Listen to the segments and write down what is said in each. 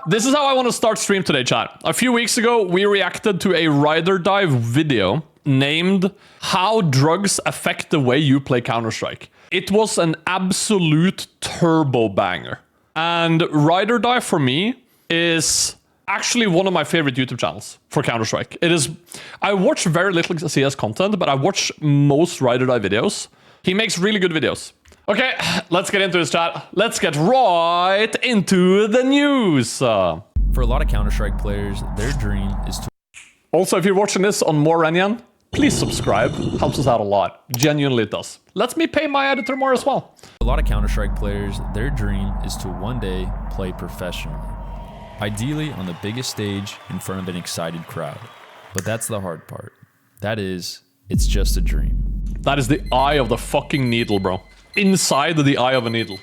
This is how I want to start stream today, chat. A few weeks ago, we reacted to a Ride or Die video named How Drugs Affect the Way You Play Counter-Strike. It was an absolute turbo banger. And Ride or Die for me is actually one of my favorite YouTube channels for Counter-Strike. It is. I watch very little CS content, but I watch most Ride or Die videos. He makes really good videos. Okay, let's get into this, chat. Let's get right into the news. For a lot of Counter-Strike players, their dream is to... Also, if you're watching this on more renyan, please subscribe. Helps us out a lot. Genuinely it does. Lets me pay my editor more as well. For a lot of Counter-Strike players, their dream is to one day play professionally. Ideally on the biggest stage in front of an excited crowd. But that's the hard part. That is, it's just a dream. That is the eye of the fucking needle, bro. Inside the eye of a needle.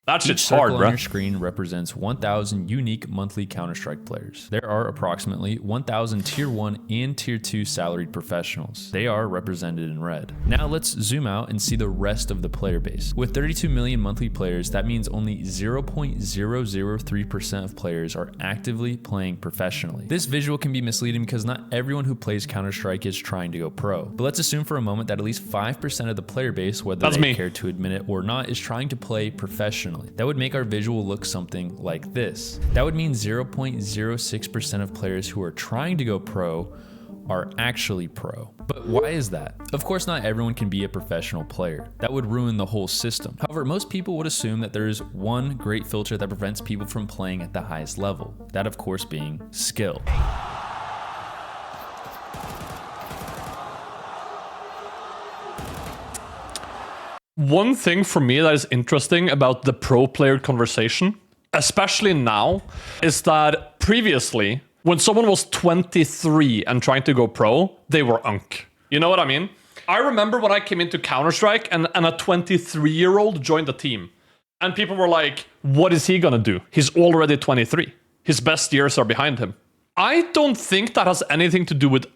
That shit's hard, bro. Each circle on your screen represents 1,000 unique monthly Counter-Strike players. There are approximately 1,000 Tier 1 and Tier 2 salaried professionals. They are represented in red. Now let's zoom out and see the rest of the player base. With 32 million monthly players, that means only 0.003% of players are actively playing professionally. This visual can be misleading because not everyone who plays Counter-Strike is trying to go pro. But let's assume for a moment that at least 5% of the player base, whether they care to admit it or not, is trying to play professionally. That would make our visual look something like this. That would mean 0.06% of players who are trying to go pro are actually pro. But why is that? Of course, not everyone can be a professional player. That would ruin the whole system. However, most people would assume that there is one great filter that prevents people from playing at the highest level. That, of course, being skill. One thing for me that is interesting about the pro player conversation, especially now, is that previously, when someone was 23 and trying to go pro, they were unk. You know what I mean? I remember when I came into Counter-Strike and a 23-year-old joined the team. And people were like, what is he gonna do? He's already 23. His best years are behind him. I don't think that has anything to do with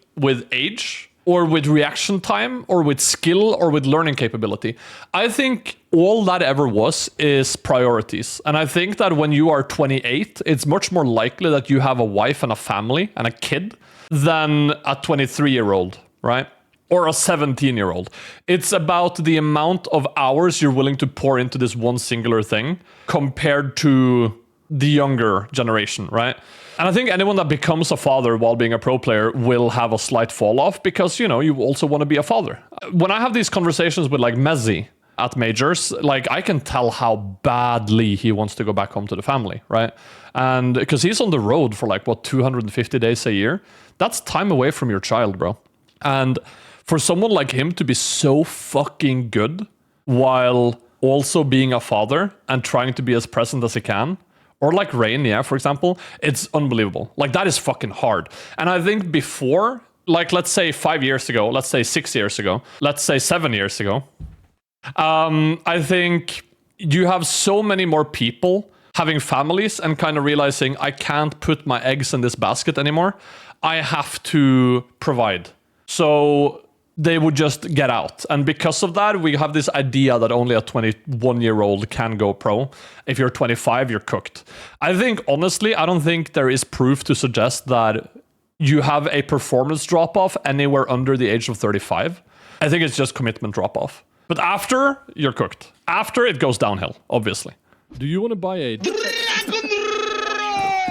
age, or with reaction time, or with skill, or with learning capability. I think all that ever was is priorities. And I think that when you are 28, it's much more likely that you have a wife and a family and a kid than a 23-year-old, right? Or a 17-year-old. It's about the amount of hours you're willing to pour into this one singular thing compared to the younger generation, right? And I think anyone that becomes a father while being a pro player will have a slight fall off because, you know, you also want to be a father. When I have these conversations with like Messi at majors, like I can tell how badly he wants to go back home to the family, right? And because he's on the road for like, what, 250 days a year? That's time away from your child, bro. And for someone like him to be so fucking good while also being a father and trying to be as present as he can, or like REN, yeah, for example, it's unbelievable. Like, that is fucking hard. And I think before, like, let's say 5 years ago, let's say 6 years ago, let's say 7 years ago, I think you have so many more people having families and kind of realizing, I can't put my eggs in this basket anymore. I have to provide. So they would just get out. And because of that, we have this idea that only a 21-year-old can go pro. If you're 25, you're cooked. I think, honestly, I don't think there is proof to suggest that you have a performance drop-off anywhere under the age of 35. I think it's just commitment drop-off. But after, you're cooked. After, it goes downhill, obviously. Do you want to buy a...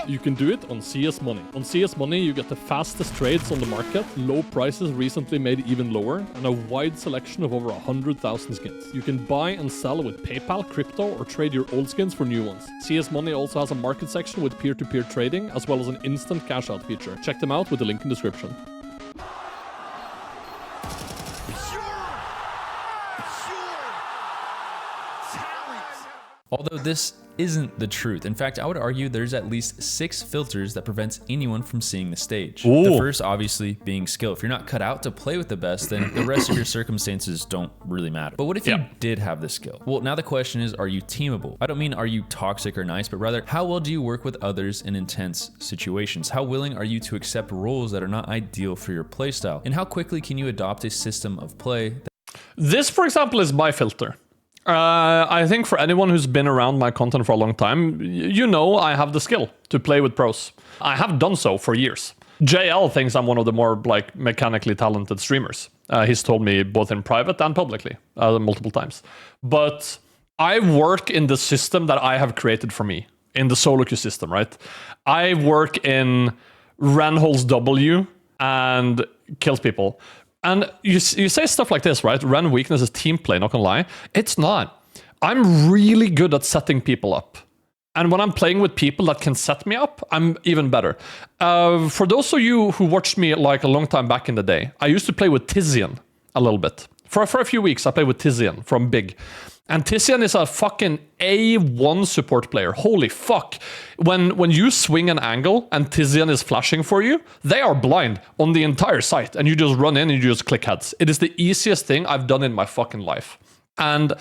You can do it on CS Money. On CS Money, you get the fastest trades on the market, low prices recently made even lower, and a wide selection of over 100,000 skins. You can buy and sell with PayPal, crypto, or trade your old skins for new ones. CS Money also has a market section with peer-to-peer trading, as well as an instant cash-out feature. Check them out with the link in the description. Although this isn't the truth. In fact, I would argue there's at least 6 filters that prevents anyone from seeing the stage. Ooh. The first, obviously, being skill. If you're not cut out to play with the best, then the rest of your circumstances don't really matter. But what if you did have the skill? Well, now the question is, are you teamable? I don't mean are you toxic or nice, but rather, how well do you work with others in intense situations? How willing are you to accept roles that are not ideal for your playstyle? And how quickly can you adopt a system of play? This, for example, is my filter. I think for anyone who's been around my content for a long time, you know I have the skill to play with pros. I have done so for years. JL thinks I'm one of the more like mechanically talented streamers. He's told me both in private and publicly multiple times. But I work in the system that I have created for me, in the solo queue system, right? I work in REN holds W and kills people. And you say stuff like this, right? REN weakness is team play, not gonna lie. It's not. I'm really good at setting people up. And when I'm playing with people that can set me up, I'm even better. For those of you who watched me like a long time back in the day, I used to play with Tizian a little bit. For a few weeks, I played with Tizian from Big. And Tizian is a fucking A1 support player. Holy fuck. When you swing an angle and Tizian is flashing for you, they are blind on the entire site. And you just run in and you just click heads. It is the easiest thing I've done in my fucking life. And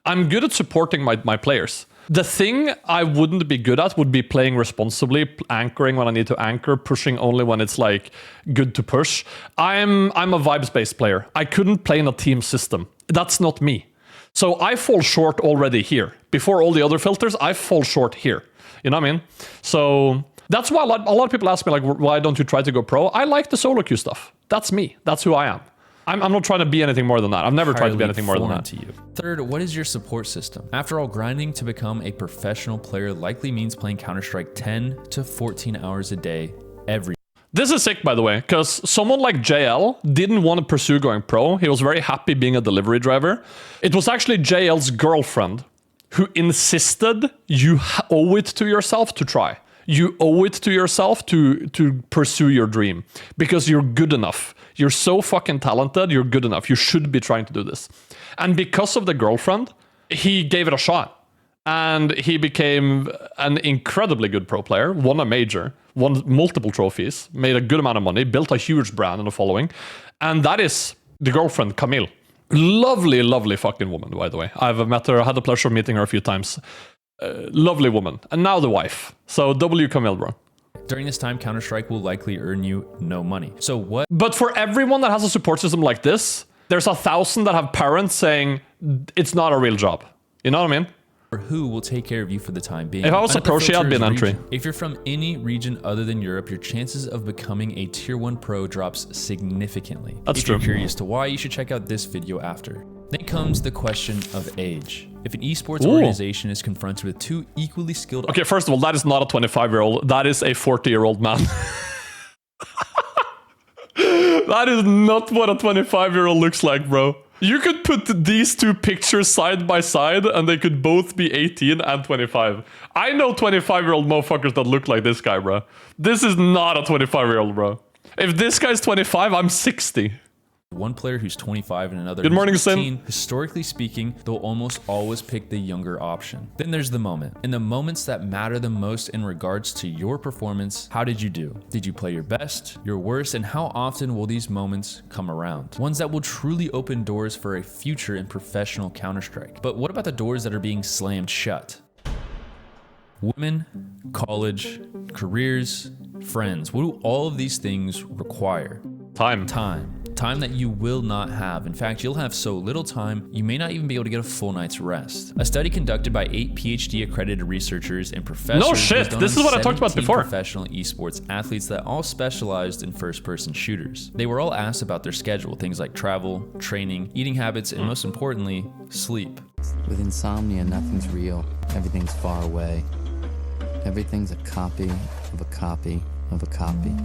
I'm good at supporting my players. The thing I wouldn't be good at would be playing responsibly, anchoring when I need to anchor, pushing only when it's like good to push. I'm a vibes-based player. I couldn't play in a team system. That's not me. So I fall short already here. Before all the other filters, I fall short here. You know what I mean? So that's why a lot of people ask me, like, why don't you try to go pro? I like the solo queue stuff. That's me. That's who I am. I'm not trying to be anything more than that. I've never tried to be anything more than that. To you. Third, what is your support system? After all, grinding to become a professional player likely means playing Counter-Strike 10 to 14 hours a day every. This is sick, by the way, because someone like JL didn't want to pursue going pro. He was very happy being a delivery driver. It was actually JL's girlfriend who insisted you owe it to yourself to try. You owe it to yourself to pursue your dream because you're good enough. You're so fucking talented. You're good enough. You should be trying to do this. And because of the girlfriend, he gave it a shot. And he became an incredibly good pro player, won a major, won multiple trophies, made a good amount of money, built a huge brand and a following. And that is the girlfriend, Camille. Lovely, lovely fucking woman, by the way. I've met her, had the pleasure of meeting her a few times. Lovely woman. And now the wife. So W Camille, bro. During this time, Counter-Strike will likely earn you no money. So what? But for everyone that has a support system like this, there's 1,000 that have parents saying it's not a real job. You know what I mean? Or who will take care of you for the time being. If I was a pro, I'd be an entry. If you're from any region other than Europe, your chances of becoming a tier 1 pro drops significantly. That's true. If you're curious to why, you should check out this video after. Then comes the question of age. If an esports organization is confronted with two equally skilled... Okay, first of all, that is not a 25-year-old. That is a 40-year-old man. That is not what a 25-year-old looks like, bro. You could put these two pictures side by side and they could both be 18 and 25. I know 25-year-old motherfuckers that look like this guy, bro. This is not a 25-year-old, bro. If this guy's 25, I'm 60. One player who's 25 and another Good morning, who's 18, Sin. historically speaking, they'll almost always pick the younger option. Then there's the moment. In the moments that matter the most in regards to your performance, how did you do? Did you play your best, your worst, and how often will these moments come around? Ones that will truly open doors for a future in professional Counter-Strike. But what about the doors that are being slammed shut? Women, college, careers, friends. What do all of these things require? Time that you will not have. In fact, you'll have so little time, you may not even be able to get a full night's rest. A study conducted by 8 PhD accredited researchers and professors. No shit, this is what I talked about before. Professional esports athletes that all specialized in first-person shooters. They were all asked about their schedule, things like travel, training, eating habits, and most importantly, sleep. With insomnia, nothing's real. Everything's far away. Everything's a copy of a copy of a copy.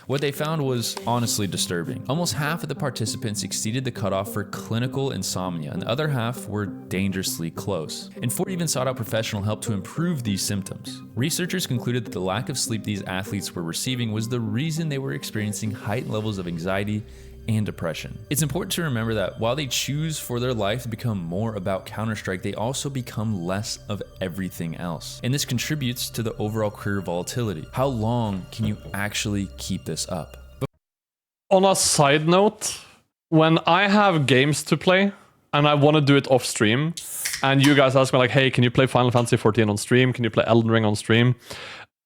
What they found was honestly disturbing. Almost half of the participants exceeded the cutoff for clinical insomnia, and the other half were dangerously close. And 4 even sought out professional help to improve these symptoms. Researchers concluded that the lack of sleep these athletes were receiving was the reason they were experiencing heightened levels of anxiety and depression. It's important to remember that while they choose for their life to become more about Counter-Strike, they also become less of everything else. And this contributes to the overall career volatility. How long can you actually keep this up? On a side note, when I have games to play and I want to do it off stream, and you guys ask me like, hey, can you play Final Fantasy 14 on stream? Can you play Elden Ring on stream?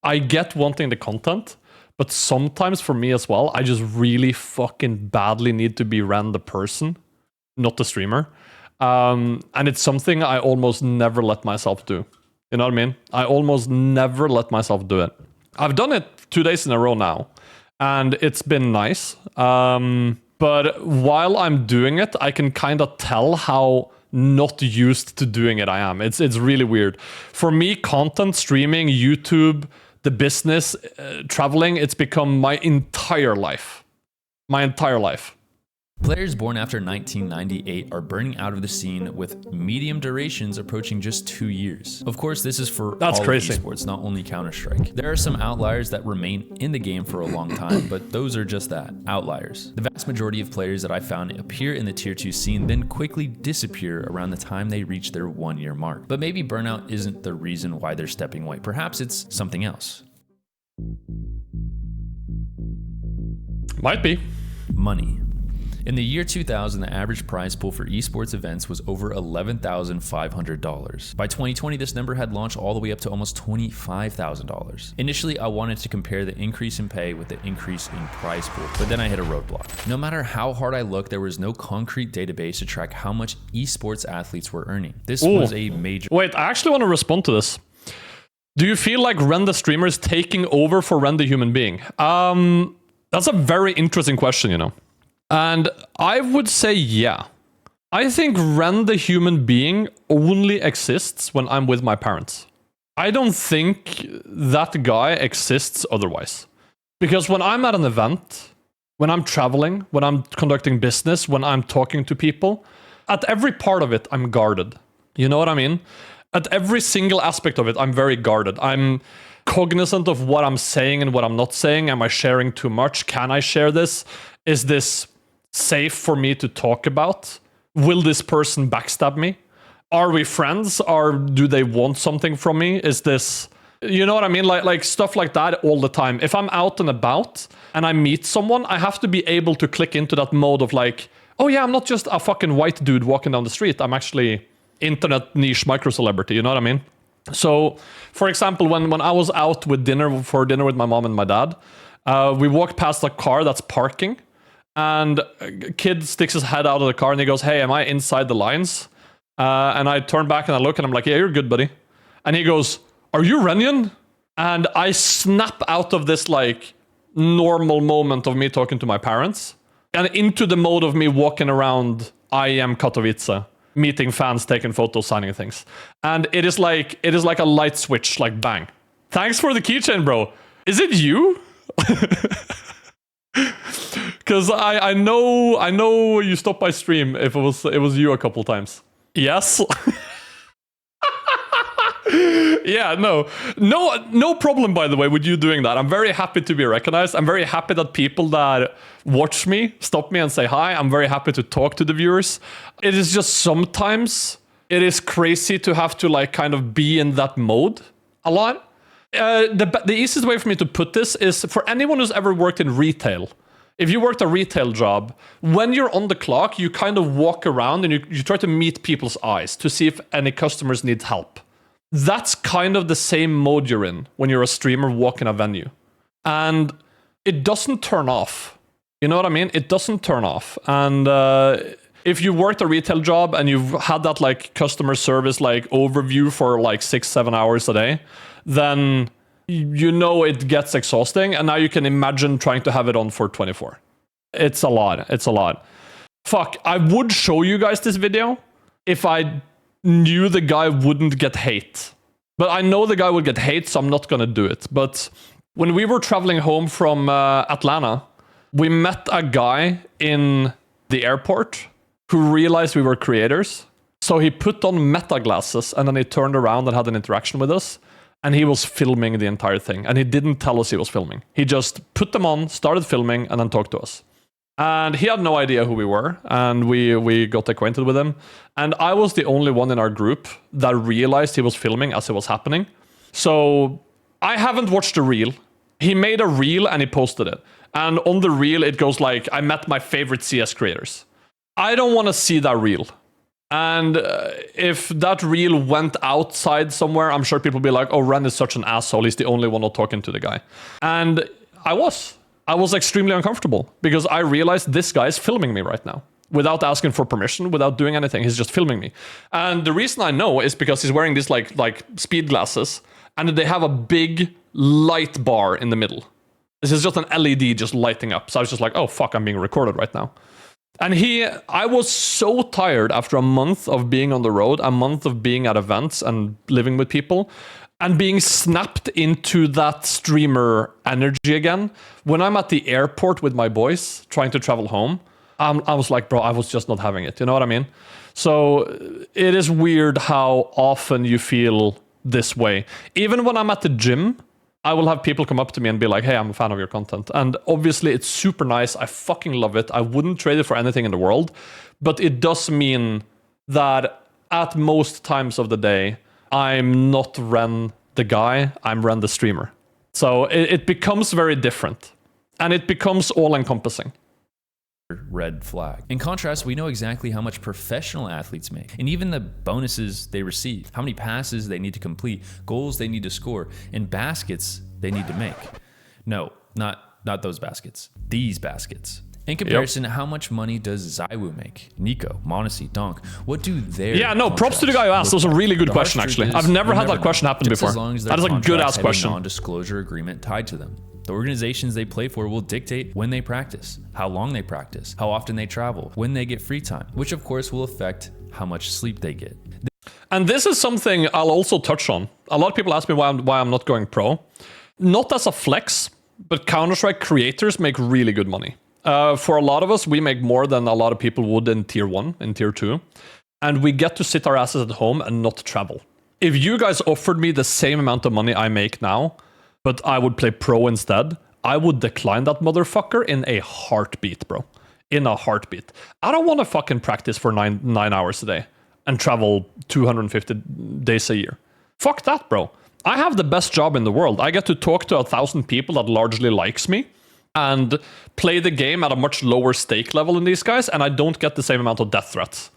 I get wanting the content. But sometimes for me as well, I just really fucking badly need to be REN the person, not the streamer. And it's something I almost never let myself do. You know what I mean? I almost never let myself do it. I've done it 2 days in a row now, and it's been nice. But while I'm doing it, I can kind of tell how not used to doing it I am. It's really weird. For me, content, streaming, YouTube, the business, traveling, it's become my entire life. My entire life. Players born after 1998 are burning out of the scene with medium durations approaching just 2 years. Of course, this is for all crazy. of esports, not only Counter-Strike. There are some outliers that remain in the game for a long time, but those are just that, outliers. The vast majority of players that I found appear in the tier 2 scene, then quickly disappear around the time they reach their 1-year mark. But maybe burnout isn't the reason why they're stepping away. Perhaps it's something else. Might be. Money. In the year 2000, the average prize pool for esports events was over $11,500. By 2020, this number had launched all the way up to almost $25,000. Initially, I wanted to compare the increase in pay with the increase in prize pool, but then I hit a roadblock. No matter how hard I looked, there was no concrete database to track how much esports athletes were earning. This was a major... Wait, I actually want to respond to this. Do you feel like Ren the streamer is taking over for Ren the human being? That's a very interesting question, you know. And I would say, yeah. I think Ren the human being only exists when I'm with my parents. I don't think that guy exists otherwise. Because when I'm at an event, when I'm traveling, when I'm conducting business, when I'm talking to people, at every part of it, I'm guarded. You know what I mean? At every single aspect of it, I'm very guarded. I'm cognizant of what I'm saying and what I'm not saying. Am I sharing too much? Can I share this? Is this safe for me to talk about? Will this person backstab me? Are we friends? Or do they want something from me? Is this, you know what I mean? Like stuff like that all the time. If I'm out and about and I meet someone, I have to be able to click into that mode of like, oh yeah, I'm not just a fucking white dude walking down the street. I'm actually internet niche micro celebrity. You know what I mean? So, for example, when I was out with dinner with my mom and my dad, we walked past a car that's parking. And a kid sticks his head out of the car and he goes, hey, am I inside the lines? And I turn back and I look and I'm like, yeah, you're good, buddy. And he goes, are you Renyan? And I snap out of this like normal moment of me talking to my parents and into the mode of me walking around IEM Katowice, meeting fans, taking photos, signing things. And it is like a light switch, like bang. Thanks for the keychain, bro. Is it you? Because I know you stopped by stream if it was you a couple times. Yes. Yeah, no problem, by the way, with you doing that. I'm very happy to be recognized. I'm very happy that people that watch me stop me and say hi. I'm very happy to talk to the viewers. It is just sometimes it is crazy to have to like kind of be in that mode a lot. The easiest way for me to put this is for anyone who's ever worked in retail. If you worked a retail job, when you're on the clock, you kind of walk around and you try to meet people's eyes to see if any customers need help. That's kind of the same mode you're in when you're a streamer walking a venue. And it doesn't turn off. You know what I mean? It doesn't turn off. And if you worked a retail job and you've had that like customer service like overview for like 6-7 hours a day, then you know it gets exhausting, and now you can imagine trying to have it on for 24. It's a lot. It's a lot. Fuck, I would show you guys this video if I knew the guy wouldn't get hate. But I know the guy would get hate, so I'm not gonna do it. But when we were traveling home from Atlanta, we met a guy in the airport who realized we were creators. So he put on meta glasses, and then he turned around and had an interaction with us. And he was filming the entire thing. And he didn't tell us he was filming. He just put them on, started filming, and then talked to us. And he had no idea who we were. And we got acquainted with him. And I was the only one in our group that realized he was filming as it was happening. So I haven't watched the reel. He made a reel and he posted it. And on the reel, it goes like, I met my favorite CS creators. I don't want to see that reel. And if that reel went outside somewhere, I'm sure people would be like, oh, Ren is such an asshole. He's the only one not talking to the guy. And I was extremely uncomfortable because I realized this guy is filming me right now. without asking for permission, without doing anything. He's just filming me. And the reason I know is because he's wearing these like speed glasses, and they have a big light bar in the middle. This is just an LED just lighting up. So I was just like, oh fuck, I'm being recorded right now. And I was so tired after a month of being on the road, a month of being at events and living with people, and being snapped into that streamer energy again. When I'm at the airport with my boys trying to travel home, I was like, bro, I was just not having it. You know what I mean? So it is weird how often you feel this way. Even when I'm at the gym, I will have people come up to me and be like, hey, I'm a fan of your content. And obviously it's super nice. I fucking love it. I wouldn't trade it for anything in the world. But it does mean that at most times of the day, I'm not Ren the guy, I'm Ren the streamer. So it becomes very different. And it becomes all-encompassing. Red flag. In contrast, we know exactly how much professional athletes make, and even the bonuses they receive, how many passes they need to complete, goals they need to score, and baskets they need to make. No, not those baskets. These baskets. In comparison, how much money does Zywoo make? Nico, Monacy, Donk, what do their props to the guy who asked. That was a really good question, actually. I've never had that question happen before. That is a good-ass question. Non-disclosure agreement tied to them. The organizations they play for will dictate when they practice, how long they practice, how often they travel, when they get free time, which of course will affect how much sleep they get. And this is something I'll also touch on. A lot of people ask me why I'm not going pro. Not as a flex, but Counter-Strike creators make really good money. For a lot of us, we make more than a lot of people would in tier 1, in tier 2. And we get to sit our asses at home and not travel. If you guys offered me the same amount of money I make now, but I would play pro instead, I would decline that motherfucker in a heartbeat, bro. In a heartbeat. I don't want to fucking practice for nine hours a day and travel 250 days a year. Fuck that, bro. I have the best job in the world. I get to talk to 1,000 people that largely likes me and play the game at a much lower stake level than these guys, and I don't get the same amount of death threats.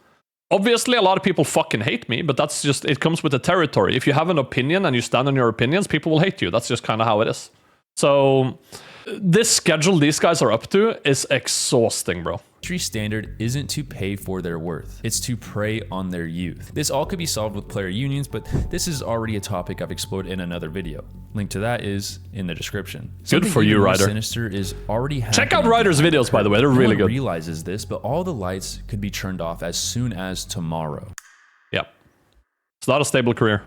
Obviously, a lot of people fucking hate me, but that's just, it comes with the territory. If you have an opinion and you stand on your opinions, people will hate you. That's just kind of how it is. So this schedule these guys are up to is exhausting, bro. Industry standard isn't to pay for their worth, it's to prey on their youth. This all could be solved with player unions, but this is already a topic I've explored in another video. Link to that is in the description. Good for you, Ryder. Sinister is already check out Ryder's videos, by the way. They're really good. No one realizes this, but all the lights could be turned off as soon as tomorrow. Yeah. It's not a stable career.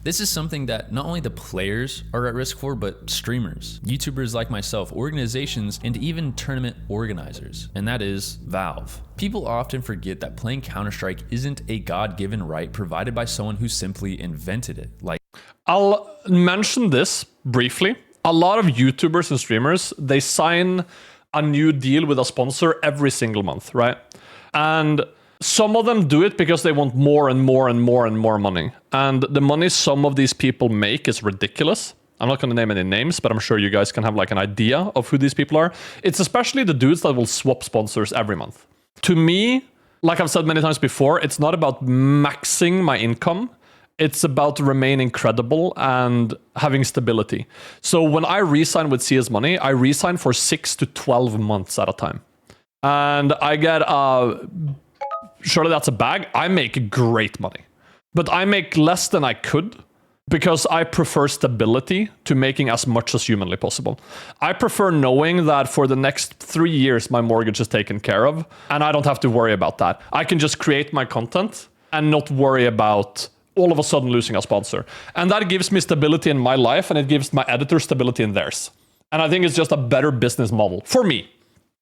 This is something that not only the players are at risk for, but streamers, YouTubers like myself, organizations, and even tournament organizers, and that is Valve. People often forget that playing Counter-Strike isn't a God-given right provided by someone who simply invented it. Like, I'll mention this briefly. A lot of YouTubers and streamers, they sign a new deal with a sponsor every single month, right? And some of them do it because they want more and more and more and more money. And the money some of these people make is ridiculous. I'm not going to name any names, but I'm sure you guys can have like an idea of who these people are. It's especially the dudes that will swap sponsors every month. To me, like I've said many times before, it's not about maxing my income. It's about remaining credible and having stability. So when I re-sign with CS Money, I re-sign for 6 to 12 months at a time. And I get surely that's a bag. I make great money, but I make less than I could because I prefer stability to making as much as humanly possible. I prefer knowing that for the next 3 years, my mortgage is taken care of and I don't have to worry about that. I can just create my content and not worry about all of a sudden losing a sponsor. And that gives me stability in my life and it gives my editor stability in theirs. And I think it's just a better business model for me.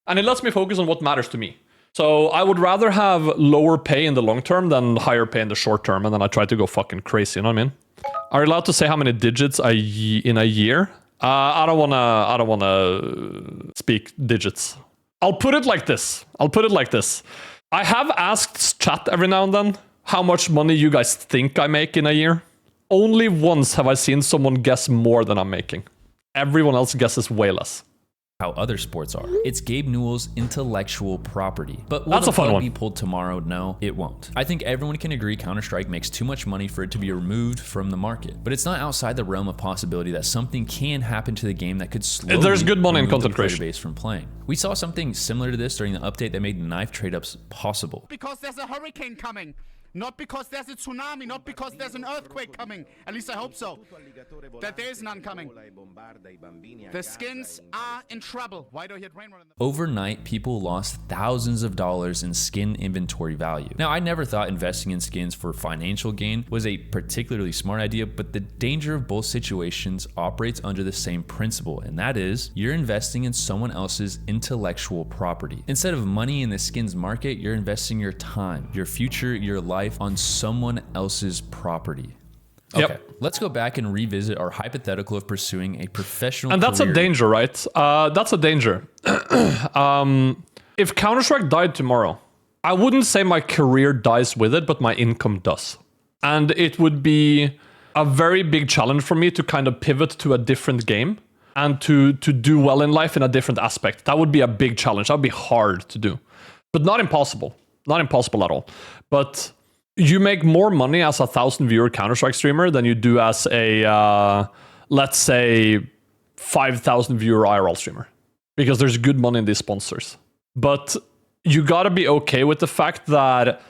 And it lets me focus on what matters to me. So I would rather have lower pay in the long term than higher pay in the short term, and then I try to go fucking crazy, you know what I mean? Are you allowed to say how many digits in a year? I don't wanna speak digits. I'll put it like this. I have asked chat every now and then how much money you guys think I make in a year. Only once have I seen someone guess more than I'm making. Everyone else guesses way less. how other sports are. It's Gabe Newell's intellectual property. But will That's the a fun plug one. be pulled tomorrow? No, it won't. I think everyone can agree Counter-Strike makes too much money for it to be removed from the market. But it's not outside the realm of possibility that something can happen to the game that could slowly There's good money in remove the content player creation. base from playing. We saw something similar to this during the update that made knife trade-ups possible. Because there's a hurricane coming. Not because there's a tsunami, not because there's an earthquake coming. At least I hope so. That there is none coming. The skins are in trouble. Why do I hit rain? Overnight, people lost thousands of dollars in skin inventory value. Now, I never thought investing in skins for financial gain was a particularly smart idea, but the danger of both situations operates under the same principle, and that is you're investing in someone else's intellectual property. Instead of money in the skins market, you're investing your time, your future, your life on someone else's property. Okay, Yep. let's go back and revisit our hypothetical of pursuing a professional And that's career. a danger, right? That's a danger. If Counter-Strike died tomorrow, I wouldn't say my career dies with it, but my income does. And it would be a very big challenge for me to kind of pivot to a different game and to do well in life in a different aspect. That would be a big challenge. That would be hard to do, but not impossible. Not impossible at all. But you make more money as a 1,000-viewer Counter-Strike streamer than you do as a, let's say, 5,000-viewer IRL streamer. Because there's good money in these sponsors. But you gotta be okay with the fact that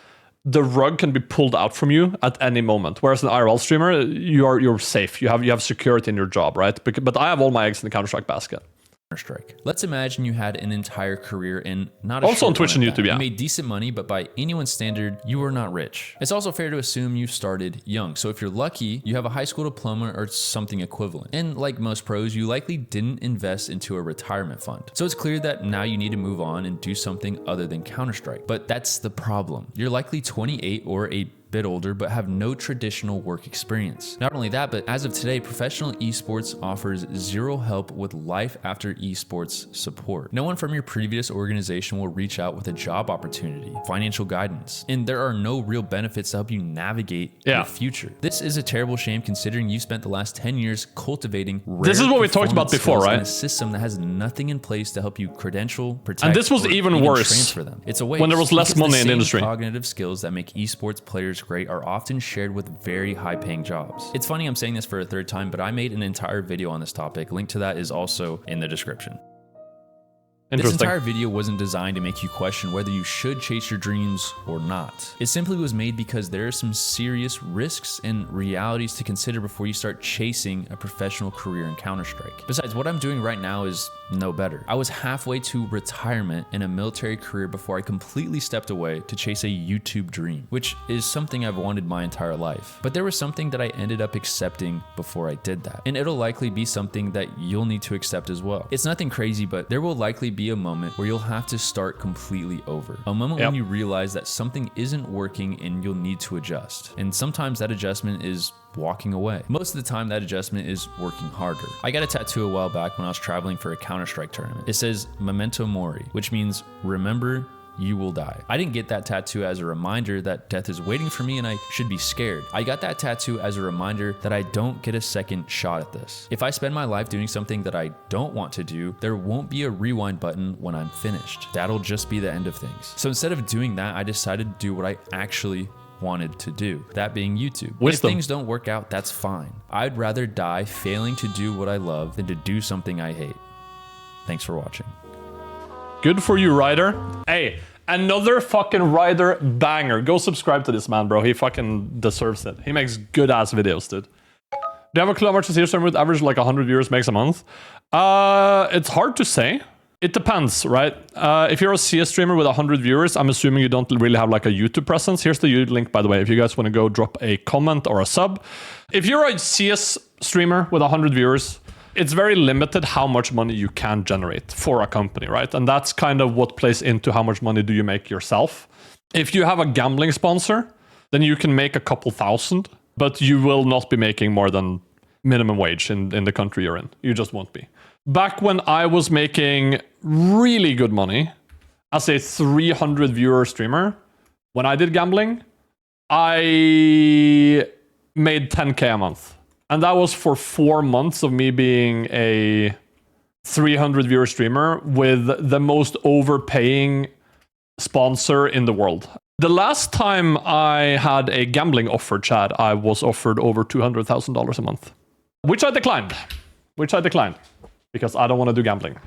the rug can be pulled out from you at any moment. Whereas an IRL streamer, you're safe. You have security in your job, right? But I have all my eggs in the Counter-Strike basket. Counter-Strike. Let's imagine you had an entire career in not a Also short on Twitch one and at that. YouTube, yeah. You made decent money, but by anyone's standard, you were not rich. It's also fair to assume you started young. So if you're lucky, you have a high school diploma or something equivalent. And like most pros, you likely didn't invest into a retirement fund. So it's clear that now you need to move on and do something other than Counter-Strike. But that's the problem. You're likely 28 or a bit older, but have no traditional work experience. Not only that, but as of today, professional esports offers zero help with life after esports support. No one from your previous organization will reach out with a job opportunity, financial guidance, and there are no real benefits to help you navigate your future. This is a terrible shame considering you spent the last 10 years cultivating This is what we talked about before, right? In a system that has nothing in place to help you credential, protect, And this was or even worse transfer them. It's a waste. when there was less because money in the same industry. Cognitive skills that make esports players great are often shared with very high-paying jobs. It's funny I'm saying this for a third time, but I made an entire video on this topic. Link to that is also in the description. This entire video wasn't designed to make you question whether you should chase your dreams or not. It simply was made because there are some serious risks and realities to consider before you start chasing a professional career in Counter-Strike. Besides, what I'm doing right now is no better. I was halfway to retirement in a military career before I completely stepped away to chase a YouTube dream, which is something I've wanted my entire life. But there was something that I ended up accepting before I did that. And it'll likely be something that you'll need to accept as well. It's nothing crazy, but there will likely be a moment where you'll have to start completely over. A moment when you realize that something isn't working and you'll need to adjust. And sometimes that adjustment is walking away. Most of the time that adjustment is working harder. I got a tattoo a while back when I was traveling for a Counter-Strike tournament. It says Memento Mori, which means remember you will die. I didn't get that tattoo as a reminder that death is waiting for me and I should be scared. I got that tattoo as a reminder that I don't get a second shot at this. If I spend my life doing something that I don't want to do, there won't be a rewind button when I'm finished. That'll just be the end of things. So instead of doing that, I decided to do what I actually wanted to do, that being YouTube. If things don't work out, that's fine. I'd rather die failing to do what I love than to do something I hate. Thanks for watching. Good for you, Ryder. Hey, another fucking Ryder banger. Go subscribe to this man, bro. He fucking deserves it. He makes good ass videos, dude. Do you have a clue how much a CS streamer with average like 100 viewers makes a month? It's hard to say. It depends, right? If you're a CS streamer with 100 viewers, I'm assuming you don't really have like a YouTube presence. Here's the YouTube link, by the way, if you guys want to go drop a comment or a sub. If you're a CS streamer with 100 viewers, it's very limited how much money you can generate for a company, right? And that's kind of what plays into how much money do you make yourself. If you have a gambling sponsor, then you can make a couple thousand, but you will not be making more than minimum wage in the country you're in. You just won't be. Back when I was making really good money as a 300 viewer streamer, when I did gambling, I made 10K a month. And that was for 4 months of me being a 300 viewer streamer with the most overpaying sponsor in the world. The last time I had a gambling offer, Chad, I was offered over $200,000 a month, which I declined. Because I don't want to do gambling.